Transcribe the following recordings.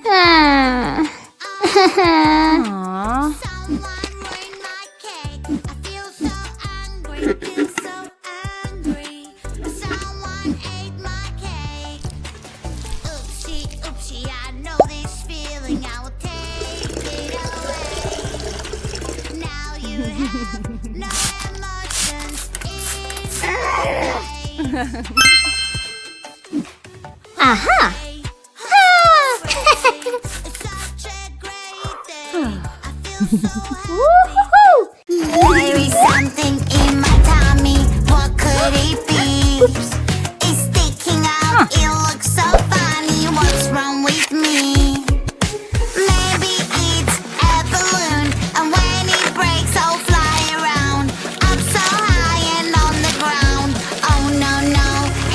Aww. Aha! Woohoo! There is something in my tummy. What could it be? Oops. It's sticking out. It looks so funny. What's wrong with me? Maybe it's a balloon, and when it breaks, I'll fly around. I'm so high and on the ground. Oh no, no,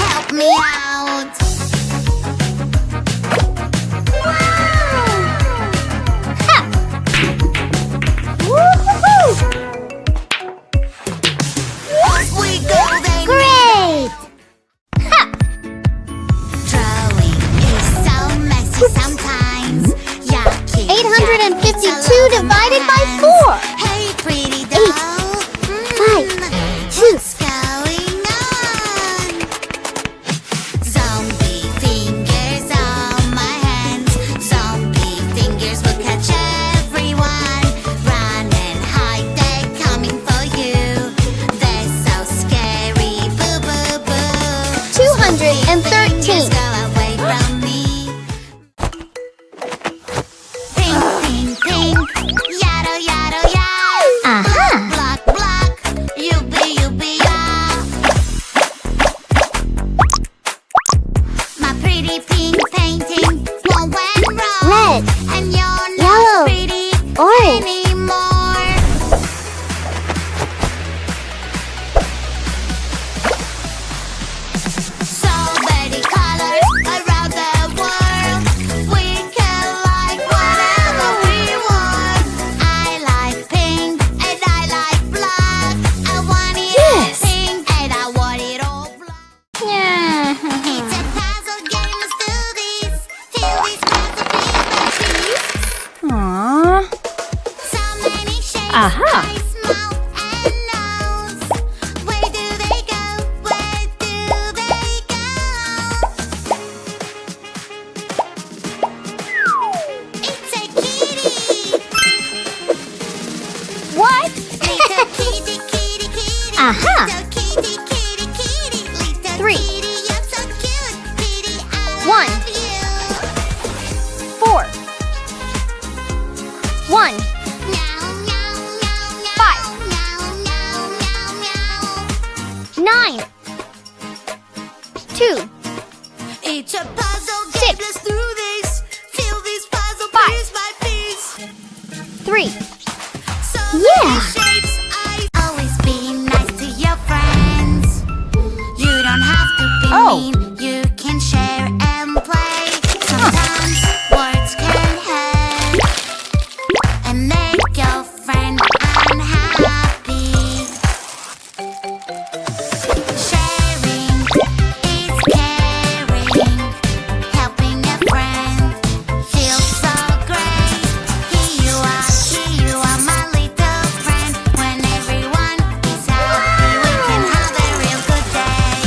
help me out. Off we go, then. Great! Ha! Drawing is so messy sometimes. Yucky, 852 divided by 4. Hey, pretty doll. 5, 2. What's going on? Zombie fingers on my hands. Zombie fingers will catch everyone. Run and hide, they're coming for you. They're so scary. Boo, boo, boo. 213. Go away from me. Pink, pink, pink. Yaddle, yaddle, yaddle. Aha! Block, block. Yuppie, yuppie, yeah. My pretty pink painting won't went wrong. Red, And you're not yellow, pretty orange. anymore. So many colors around the world. We can like whatever we want. I like pink and I like black. I want it all Yes. pink and I want it all black. Yeah. It's a puzzle game. Let's do this. Till these puzzle pieces. Aww. So many shapes. Aha. Eyes, mouth, and nose. Where do they go? Where do they go? It's a kitty. What? Little kitty, kitty, kitty. Aha. Little kitty, kitty, kitty. Little 3. kitty, you're so cute. Kitty, I 1. love you. 4. 1. Meow, meow, meow, meow. 5. Meow, meow, meow, meow. 9. 2. It's a puzzle game. 6. Let's do this. Fill this puzzle 5. piece by piece. 3. So Yeah. many shapes. Always be nice to your friends. You don't have to be Oh. mean. You can share and play. Sometimes words can hurt and make your friend unhappy. Sharing is caring. Helping a friend feels so great. Here you are, my little friend. When everyone is happy, we can have a real good day.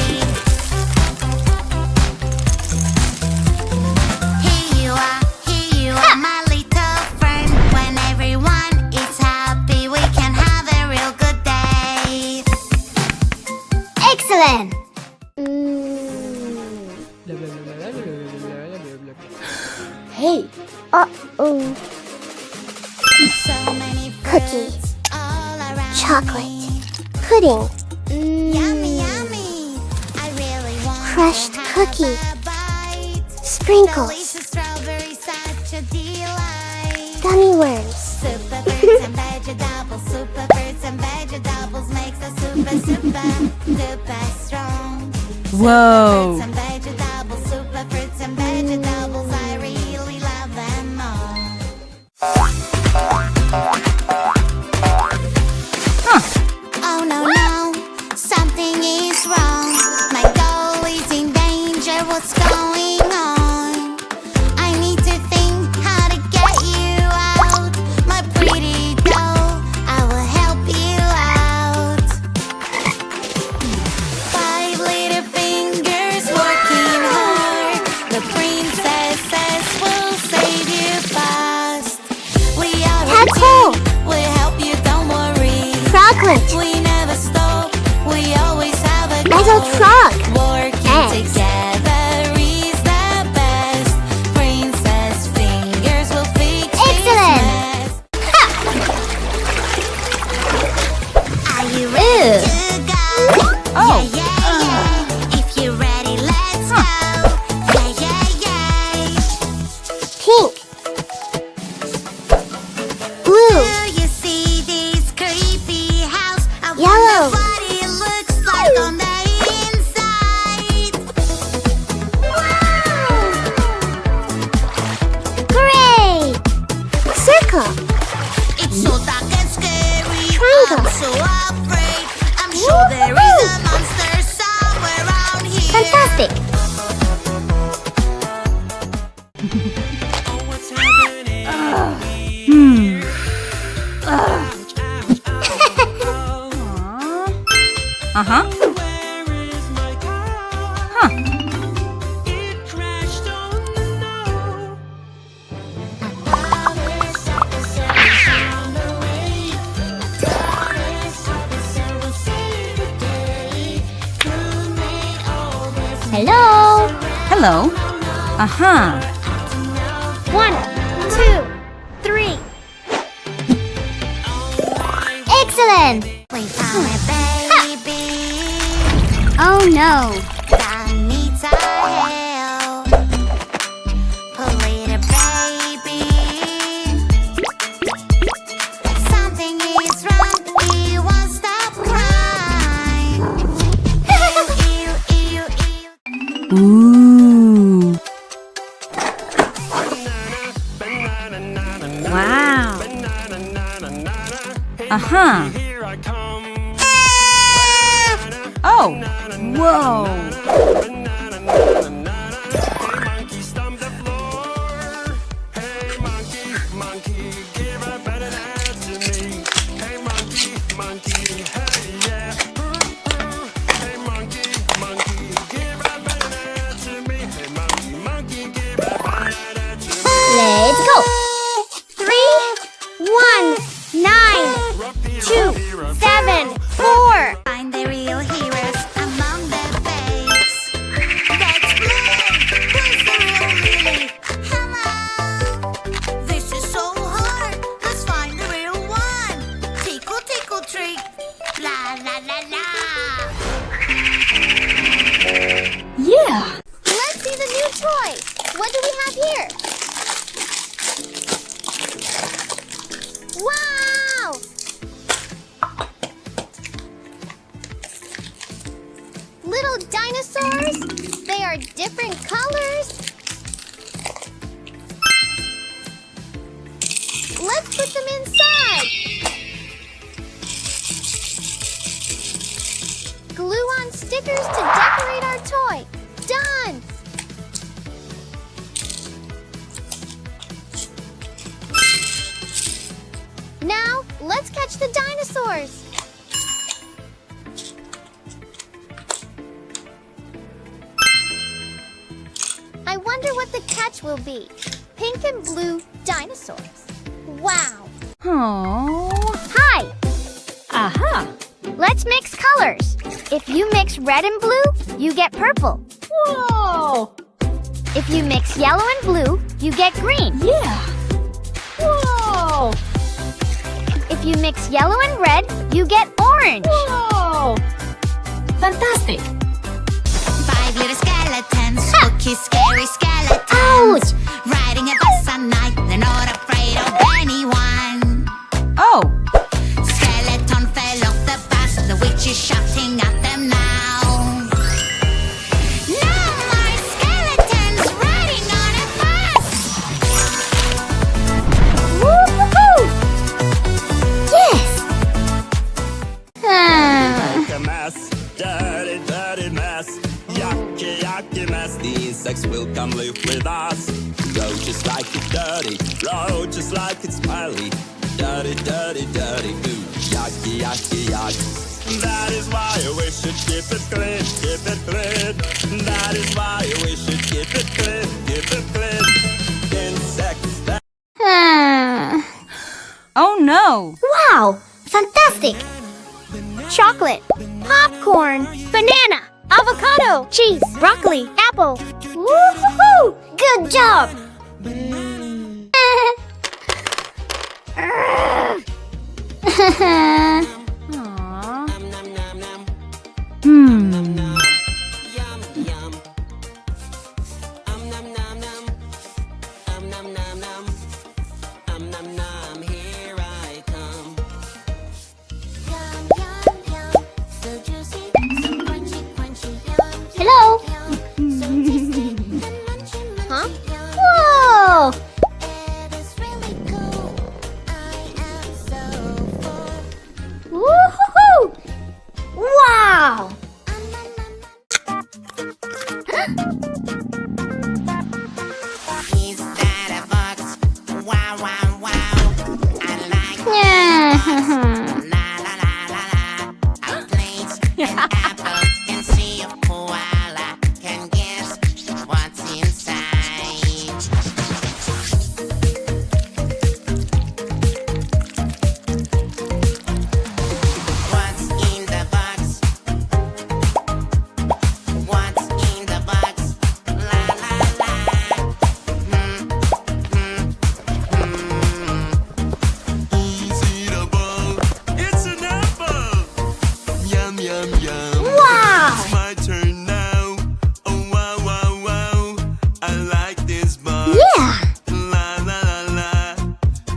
Here you are, my little friend. When everyone is happy, we can have a real good day. Excellent. Hey. Uh-oh. So many Cookie. fruits all around Chocolate. me. Pudding. Yummy, yummy. I really want Crushed to have cookie. a bite. Sprinkles. Delicious strawberry, such a delight. Gummy worms. Super fruits and vegetables, super fruits and vegetables makes us super, super, duper strong. Whoa. Fruits and vegetables, super fruits and vegetables, I really love them all. Oh no, no, something is wrong. My doll is in danger, what's going on? I need to think chocolate. We never stop, we always have a Metal goal. truck. Working Eggs. together is the best. Princess fingers will fix Excellent. this mess. Are you Ew. ready to go? Oh. Yeah, yeah, yeah. If you're ready, let's go. Yeah, yeah, yeah. Pink. Blue. Do you see this creepy house? I Yellow. wonder what it looks like on the inside. Great. Circle. It's so dark and scary. Triangle. I'm so afraid. I'm sure there is a monster somewhere around here. Fantastic. Uh-huh. Huh. Hello. Hello. Uh-huh. 1, 2, 3. Excellent. We found a baby Oh no. that needs our help. Poor little baby. Something is wrong. He won't stop crying. Ew, ew, ew, ew. Ooh. Wow. Uh-huh. Oh. Whoa. Let's go. 3, 1, 9, 2, 7, 4. Find the real heroes among the fakes. Let's play. Who's the real Lily? Hello. This is so hard. Let's find the real one. Tickle, tickle, trick. La la la la. Yeah. Let's see the new toy. What do we have here? Wow! Little dinosaurs. They are different colors. Let's put them inside. Glue on stickers to decorate our toy. Done! Now, let's catch the dinosaurs. I wonder what the catch will be. Pink and blue dinosaurs. Wow. Oh. Hi! Uh-huh. Let's mix colors. If you mix red and blue, you get purple. Whoa. If you mix yellow and blue, you get green. Yeah. Whoa. If you mix yellow and red, you get orange. Whoa. Fantastic. 5 little skeletons, spooky, scary skeletons. Ouch! Riding a bus at night, they're not afraid of anyone. Oh. Skeleton fell off the bus, the witch is shouting at them now. No more skeletons riding on a bus. Woo-hoo-hoo! Yes! Make a mess, dirty, dirty mess. Yucky, yucky mess. The insects will come live with us. Go just like it's dirty, roll just like it's smelly. Dirty, dirty, dirty, ooh, yucky, yucky, yucky. That is why we should keep it clean, keep it clean. That is why we should keep it clean, keep it clean. Insects that Oh no. Wow! Fantastic! chocolate, popcorn, banana, avocado, cheese, broccoli, apple. Woo-hoo-hoo! Good job! Hello? Huh? Whoa! Woo-hoo-hoo! Wow! Is that a box? Wow, wow, wow. I like la la la la la. A plate, an apple, can see a koala, can guess what's inside. What's in the box? What's in the box? La la la. Is it a ball? It's an apple. Yum, yum, yum. Wow! It's my turn now. Oh, wow, wow, wow. I like this box. Yeah! La, la, la, la.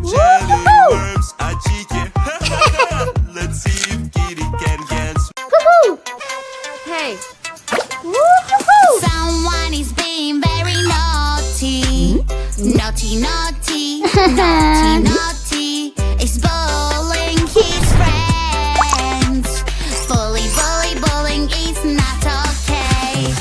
Woo-hoo! Jelly worms are cheeky. Let's see if Kitty can guess. Woohoo! Hey. Woo-hoo-hoo! Someone is being very naughty. Naughty, naughty, naughty, naughty. Is bullying his friends. Bullying is not okay.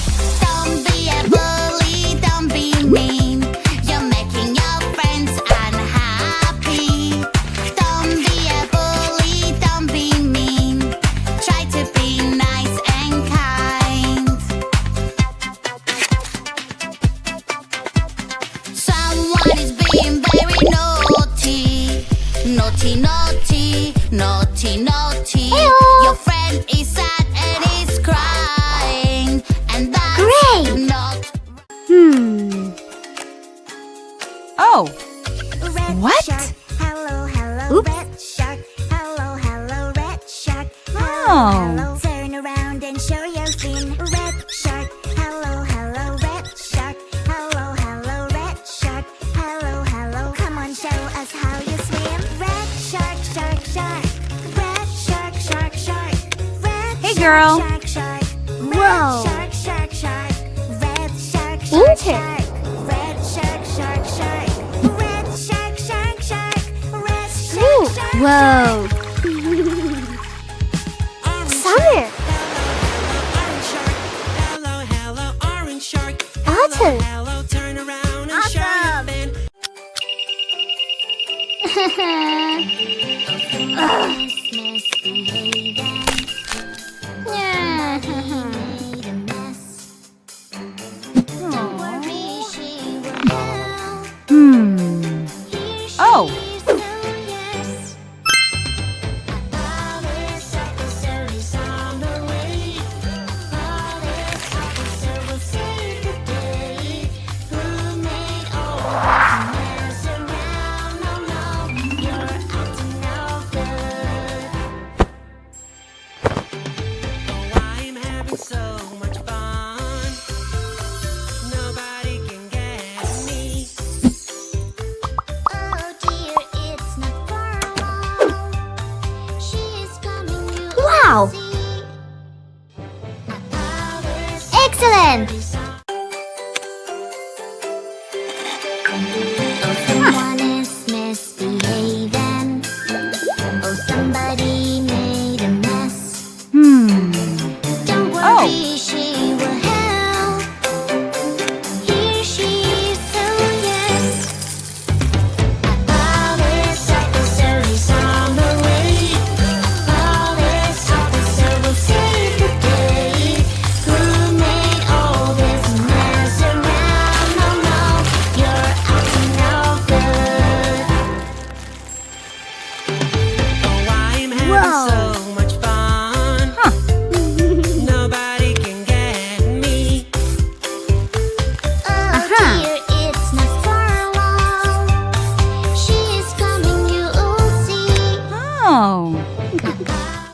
Don't be a bully, don't be mean. You're making your friends unhappy. Don't be a bully, don't be mean. Try to be nice and kind. Someone is being very naughty. Naughty, naughty, naughty, naughty. Ew. Your friend is sad and is crying. And that's Great. not Oh. red What? shark. Hello, hello, Oops. red shark. Hello, hello, red shark. Hello, Oh. hello. Turn around and show your fin. Red shark. Hello, hello, red shark. Hello, hello, red shark. Hello, hello. Come on, show us how you swim. Red shark, shark, shark. Red shark, shark, shark. Red Hey, shark, girl. Shark, shark. Whoa. Red shark, shark, shark. Red shark, shark, Into. shark. Red shark, shark, shark. Red shark, shark, shark. Red Ooh. shark, shark, Whoa! Summer! Hello, hello, orange shark. Autumn! Hello, turn around and show your fin. Yeah. Oh.